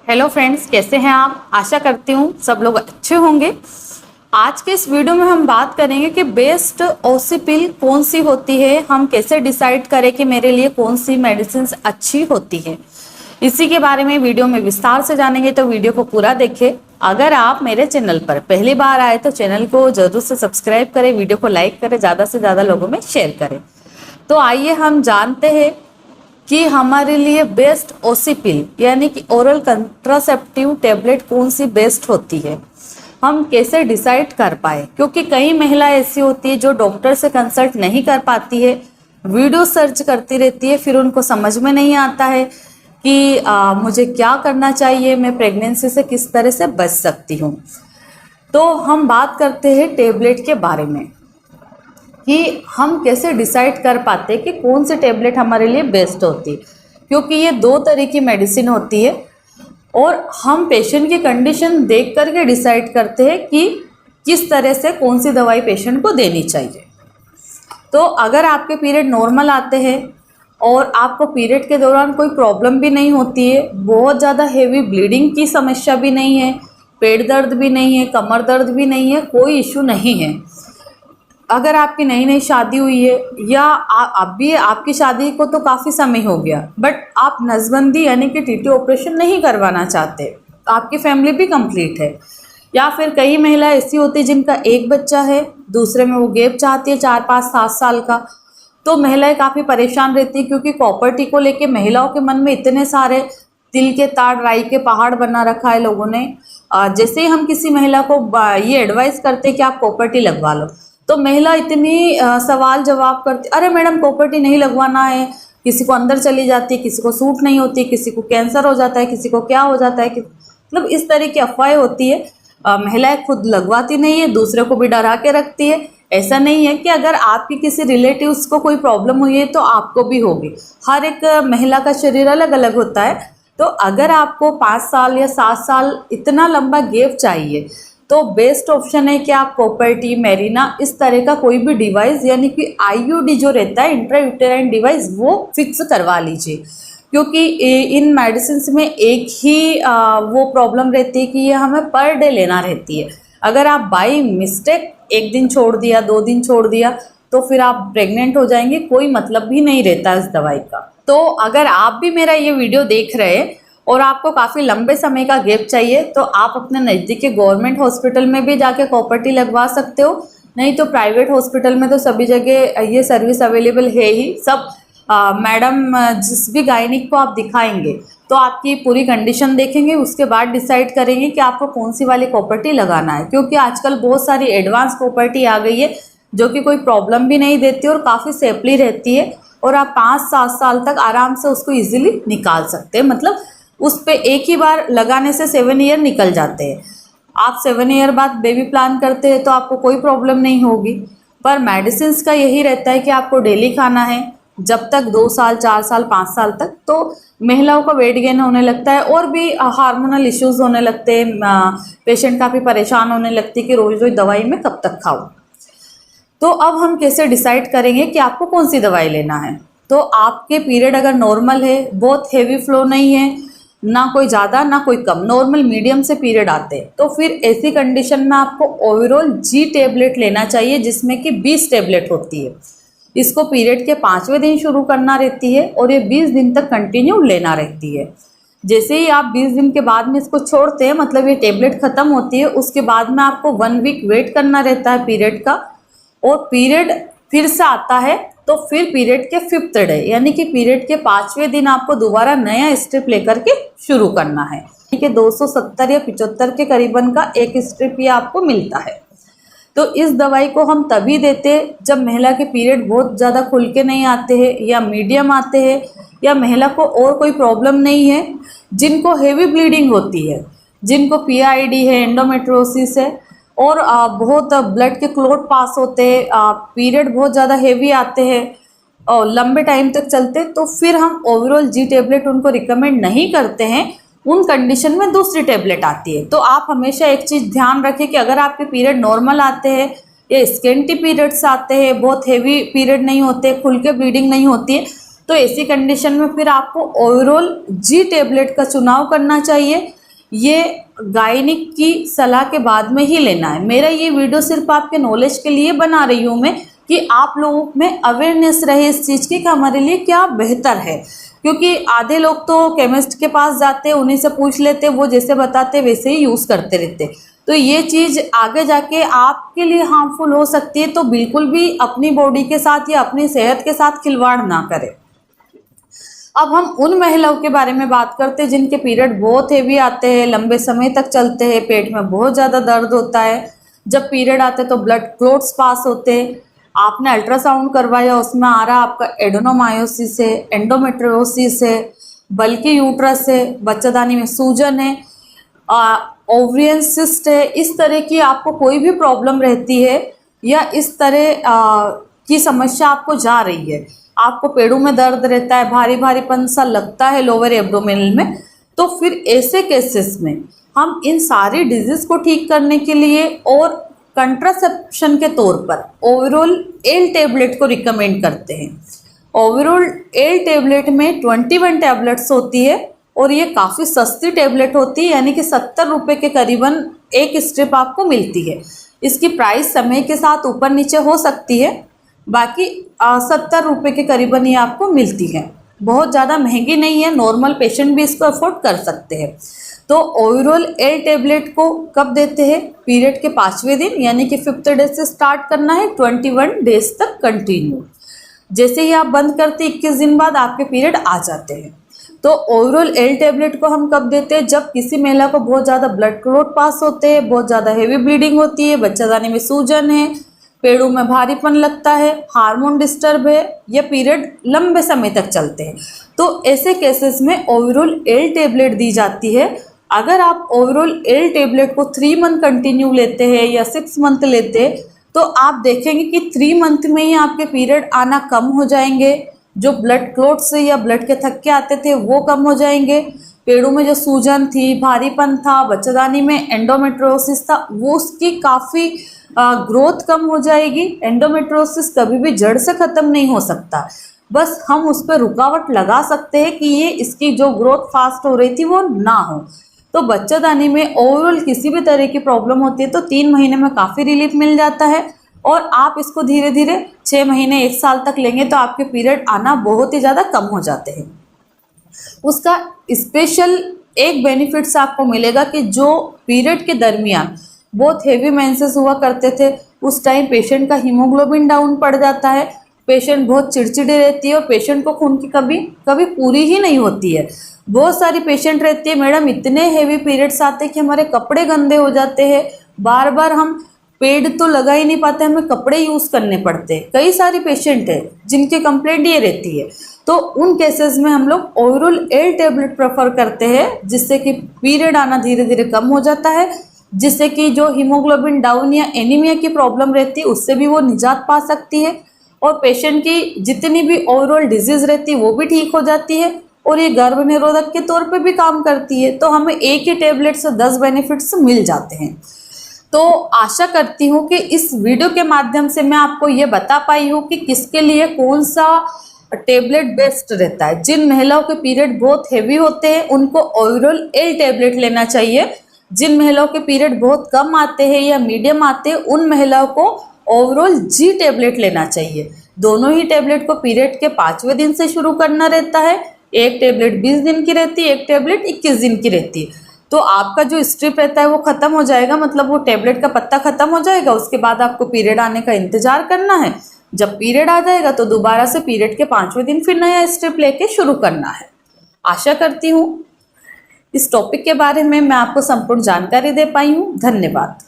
Hello friends, कैसे हैं आप। आशा करती हूँ सब लोग अच्छे होंगे। आज के इस वीडियो में हम बात करेंगे कि बेस्ट ओसी पिल कौन सी होती है, हम कैसे डिसाइड करें कि मेरे लिए कौन सी मेडिसिन अच्छी होती है। इसी के बारे में वीडियो में विस्तार से जानेंगे, तो वीडियो को पूरा देखें। अगर आप मेरे चैनल पर पहली बार आए तो चैनल को जरूर से सब्सक्राइब करें, वीडियो को लाइक करें, ज़्यादा से ज़्यादा लोगों में शेयर करें। तो आइए हम जानते हैं कि हमारे लिए बेस्ट ओसी पिल यानी कि ओरल कंट्रासेप्टिव टेबलेट कौन सी बेस्ट होती है, हम कैसे डिसाइड कर पाए। क्योंकि कई महिला ऐसी होती है जो डॉक्टर से कंसल्ट नहीं कर पाती है, वीडियो सर्च करती रहती है, फिर उनको समझ में नहीं आता है कि मुझे क्या करना चाहिए, मैं प्रेगनेंसी से किस तरह से बच सकती हूँ। तो हम बात करते हैं टेबलेट के बारे में कि हम कैसे डिसाइड कर पाते कि कौन सी टेबलेट हमारे लिए बेस्ट होती है। क्योंकि ये दो तरह की मेडिसिन होती है और हम पेशेंट की कंडीशन देख करके डिसाइड करते हैं कि किस तरह से कौन सी दवाई पेशेंट को देनी चाहिए। तो अगर आपके पीरियड नॉर्मल आते हैं और आपको पीरियड के दौरान कोई प्रॉब्लम भी नहीं होती है, बहुत ज़्यादा हेवी ब्लीडिंग की समस्या भी नहीं है, पेट दर्द भी नहीं है, कमर दर्द भी नहीं है, कोई इशू नहीं है, अगर आपकी नई नई शादी हुई है या अभी आपकी शादी को तो काफ़ी समय हो गया बट आप नसबंदी यानी कि टीटी ऑपरेशन नहीं करवाना चाहते, आपकी फैमिली भी कंप्लीट है, या फिर कई महिला ऐसी होती है जिनका एक बच्चा है, दूसरे में वो गैप चाहती है 4-5-7 साल का, तो महिलाएं काफ़ी परेशान रहती है। क्योंकि प्रॉपर्टी को लेके महिलाओं के मन में इतने सारे तिल के ताड़ राई के पहाड़ बना रखा है लोगों ने। जैसे ही हम किसी महिला को ये एडवाइस करते हैं कि आप प्रॉपर्टी लगवा लो, तो महिला इतनी सवाल जवाब करती, अरे मैडम प्रॉपर्टी नहीं लगवाना है, किसी को अंदर चली जाती है, किसी को सूट नहीं होती, किसी को कैंसर हो जाता है, किसी को क्या हो जाता है, मतलब इस तरह की अफवाहें होती है। महिलाएं खुद लगवाती नहीं है, दूसरे को भी डरा के रखती है। ऐसा नहीं है कि अगर आपकी किसी रिलेटिव्स को कोई प्रॉब्लम हुई है तो आपको भी होगी, हर एक महिला का शरीर अलग अलग होता है। तो अगर आपको 5 साल या 7 साल इतना लंबा गैप चाहिए तो बेस्ट ऑप्शन है कि आप प्रॉपर्टी, मेरिना, इस तरह का कोई भी डिवाइस यानी कि आईयूडी जो रहता है इंट्रायूटेराइन डिवाइस, वो फिक्स करवा लीजिए। क्योंकि इन मेडिसिन में एक ही वो प्रॉब्लम रहती है कि ये हमें पर डे लेना रहती है। अगर आप बाई मिस्टेक एक दिन छोड़ दिया, 2 दिन छोड़ दिया, तो फिर आप प्रेग्नेंट हो जाएंगे, कोई मतलब भी नहीं रहता इस दवाई का। तो अगर आप भी मेरा ये वीडियो देख रहे हैं और आपको काफ़ी लंबे समय का गैप चाहिए तो आप अपने नज़दीक के गवर्नमेंट हॉस्पिटल में भी जाके प्रॉपर्टी लगवा सकते हो, नहीं तो प्राइवेट हॉस्पिटल में तो सभी जगह ये सर्विस अवेलेबल है ही। सब मैडम जिस भी गायनिक को आप दिखाएंगे तो आपकी पूरी कंडीशन देखेंगे, उसके बाद डिसाइड करेंगे कि आपको कौन सी वाली प्रॉपर्टी लगाना है। क्योंकि आजकल बहुत सारी एडवांस प्रॉपर्टी आ गई है जो कि कोई प्रॉब्लम भी नहीं देती और काफ़ी सेफली रहती है, और आप 5-7 साल तक आराम से उसको ईजिली निकाल सकते हैं। मतलब उस पर एक ही बार लगाने से 7 ईयर निकल जाते हैं। आप 7 ईयर बाद बेबी प्लान करते हैं तो आपको कोई प्रॉब्लम नहीं होगी। पर मेडिसिन का यही रहता है कि आपको डेली खाना है जब तक 2 साल, 4 साल, 5 साल तक। तो महिलाओं का वेट गेन होने लगता है और भी हार्मोनल इश्यूज होने लगते हैं, पेशेंट काफ़ी परेशान होने लगती है कि रोज़ रोज़ दवाई में कब तक खाऊं। तो अब हम कैसे डिसाइड करेंगे कि आपको कौन सी दवाई लेना है। तो आपके पीरियड अगर नॉर्मल है, बहुत हेवी फ्लो नहीं है, ना कोई ज़्यादा ना कोई कम, नॉर्मल मीडियम से पीरियड आते हैं, तो फिर ऐसी कंडीशन में आपको ओवरऑल जी टेबलेट लेना चाहिए जिसमें कि 20 टेबलेट होती है। इसको पीरियड के 5वें दिन शुरू करना रहती है और ये 20 दिन तक कंटिन्यू लेना रहती है। जैसे ही आप 20 दिन के बाद में इसको छोड़ते हैं, मतलब ये टेबलेट ख़त्म होती है, उसके बाद में आपको 1 वीक वेट करना रहता है पीरियड का, और पीरियड फिर से आता है तो फिर पीरियड के 5th डे यानी कि पीरियड के 5वें दिन आपको दोबारा नया स्ट्रिप लेकर के शुरू करना है। ठीक है, 270 या 75 के करीबन का एक स्ट्रिप ये आपको मिलता है। तो इस दवाई को हम तभी देते जब महिला के पीरियड बहुत ज़्यादा खुल के नहीं आते हैं या मीडियम आते हैं, या महिला को और कोई प्रॉब्लम नहीं है, जिनको हेवी ब्लीडिंग होती है, जिनको पीआईडी है, एंडोमेट्रोसिस है, और बहुत ब्लड के क्लॉट पास होते हैं, पीरियड बहुत ज़्यादा हेवी आते हैं और लंबे टाइम तक चलते, तो फिर हम ओवरऑल जी टेबलेट उनको रिकमेंड नहीं करते हैं। उन कंडीशन में दूसरी टेबलेट आती है। तो आप हमेशा एक चीज़ ध्यान रखें कि अगर आपके पीरियड नॉर्मल आते हैं या स्केंटी पीरियड्स आते हैं, बहुत हेवी पीरियड नहीं होते, खुल के ब्लीडिंग नहीं होती है, तो ऐसी कंडीशन में फिर आपको ओवरऑल जी टेबलेट का चुनाव करना चाहिए। ये गायनिक की सलाह के बाद में ही लेना है। मेरा ये वीडियो सिर्फ आपके नॉलेज के लिए बना रही हूँ मैं, कि आप लोगों में अवेयरनेस रहे इस चीज़ की कि हमारे लिए क्या बेहतर है। क्योंकि आधे लोग तो केमिस्ट के पास जाते हैं, उन्हीं से पूछ लेते, वो जैसे बताते वैसे ही यूज़ करते रहते। तो ये चीज़ आगे जाके आपके लिए हार्मफुल हो सकती है, तो बिल्कुल भी अपनी बॉडी के साथ या अपनी सेहत के साथ खिलवाड़ ना करें। अब हम उन महिलाओं के बारे में बात करते हैं जिनके पीरियड बहुत हेवी आते हैं, लंबे समय तक चलते हैं, पेट में बहुत ज़्यादा दर्द होता है। जब पीरियड आते हैं तो ब्लड क्लॉट्स पास होते हैं। आपने अल्ट्रासाउंड करवाया, उसमें आ रहा आपका एडेनोमायोसिस है, एंडोमेट्रियोसिस है, बल्कि यूट्रस है, बच्चादानी में सूजन है, ओवरियन सिस्ट है। इस तरह की आपको कोई भी प्रॉब्लम रहती है या इस तरह की समस्या आपको जा रही है, आपको पेड़ों में दर्द रहता है, भारी भारीपन सा लगता है लोअर एब्डोमेनल में, तो फिर ऐसे केसेस में हम इन सारी डिजीज को ठीक करने के लिए और कंट्रासेप्शन के तौर पर ओवरऑल एल टैबलेट को रिकमेंड करते हैं। ओवरऑल एल टैबलेट में 21 टैबलेट्स होती है और ये काफ़ी सस्ती टैबलेट होती है, यानी कि 70 रुपये के करीबन एक स्ट्रिप आपको मिलती है। इसकी प्राइस समय के साथ ऊपर नीचे हो सकती है, बाकी 70 रुपये के करीबन ये आपको मिलती है। बहुत ज़्यादा महंगी नहीं है, नॉर्मल पेशेंट भी इसको अफोर्ड कर सकते हैं। तो ओवरऑल एल टैबलेट को कब देते हैं? पीरियड के 5वें दिन, यानी कि 5th डे से स्टार्ट करना है, 21 डेज तक कंटिन्यू। जैसे ही आप बंद करते 21 दिन बाद आपके पीरियड आ जाते हैं। तो ओवरऑल एल टैबलेट को हम कब देते हैं? जब किसी महिला को बहुत ज़्यादा ब्लड क्लॉट पास होते हैं, बहुत ज़्यादा हेवी ब्लीडिंग होती है, बच्चादानी में सूजन है, पेड़ों में भारीपन लगता है, हार्मोन डिस्टर्ब है, या पीरियड लंबे समय तक चलते हैं, तो ऐसे केसेस में ओवरऑल एल टैबलेट दी जाती है। अगर आप ओवरऑल एल टैबलेट को 3 मंथ कंटिन्यू लेते हैं या 6 मंथ लेते हैं, तो आप देखेंगे कि 3 मंथ में ही आपके पीरियड आना कम हो जाएंगे। जो ब्लड क्लॉट से या ब्लड के थक्के आते थे वो कम हो जाएंगे। पेड़ों में जो सूजन थी, भारीपन था, बच्चादानी में एंडोमेट्रियोसिस था, वो उसकी काफ़ी ग्रोथ कम हो जाएगी। एंडोमेट्रियोसिस कभी भी जड़ से ख़त्म नहीं हो सकता, बस हम उस पर रुकावट लगा सकते हैं कि ये इसकी जो ग्रोथ फास्ट हो रही थी वो ना हो। तो बच्चादानी में ओवरऑल किसी भी तरह की प्रॉब्लम होती है तो 3 महीने में काफ़ी रिलीफ मिल जाता है, और आप इसको धीरे धीरे 6 महीने 1 साल तक लेंगे तो आपके पीरियड आना बहुत ही ज़्यादा कम हो जाते हैं। उसका स्पेशल एक बेनिफिट्स आपको मिलेगा कि जो पीरियड के दरमियान बहुत हेवी मेंसेस हुआ करते थे, उस टाइम पेशेंट का हीमोग्लोबिन डाउन पड़ जाता है, पेशेंट बहुत चिड़चिड़ी रहती है और पेशेंट को खून की कभी कभी पूरी ही नहीं होती है। बहुत सारी पेशेंट रहती है, मैडम इतने हेवी पीरियड्स आते हैं कि हमारे कपड़े गंदे हो जाते हैं, बार बार हम पेड तो लगा ही नहीं पाते, हमें कपड़े यूज़ करने पड़ते हैं। कई सारी पेशेंट है जिनकी कंप्लेंट ये रहती है, तो उन केसेस में हम लोग ओवरऑल एल टैबलेट प्रेफर करते हैं, जिससे कि पीरियड आना धीरे धीरे कम हो जाता है, जिससे कि जो हीमोग्लोबिन डाउन या एनीमिया की प्रॉब्लम रहती है उससे भी वो निजात पा सकती है, और पेशेंट की जितनी भी ओवरऑल डिजीज़ रहती है वो भी ठीक हो जाती है, और ये गर्भ निरोधक के तौर पे भी काम करती है। तो हमें एक ही टैबलेट से 10 बेनिफिट्स मिल जाते हैं। तो आशा करती हूँ कि इस वीडियो के माध्यम से मैं आपको ये बता पाई हूँ कि किसके लिए कौन सा टैबलेट बेस्ट रहता है। जिन महिलाओं के पीरियड बहुत हेवी होते हैं उनको ओवरऑल एल टैबलेट लेना चाहिए। जिन महिलाओं के पीरियड बहुत कम आते हैं या मीडियम आते हैं उन महिलाओं को ओवरऑल जी टैबलेट लेना चाहिए। दोनों ही टैबलेट को पीरियड के 5वें दिन से शुरू करना रहता है। एक टैबलेट 20 दिन की रहती है, एक टैबलेट 21 दिन की रहती है। तो आपका जो स्ट्रिप रहता है वो ख़त्म हो जाएगा, मतलब वो टैबलेट का पत्ता ख़त्म हो जाएगा। उसके बाद आपको पीरियड आने का इंतज़ार करना है। जब पीरियड आ जाएगा तो दोबारा से पीरियड के 5वें दिन फिर नया स्ट्रिप लेके शुरू करना है। आशा करती हूँ इस टॉपिक के बारे में मैं आपको संपूर्ण जानकारी दे पाई हूँ। धन्यवाद।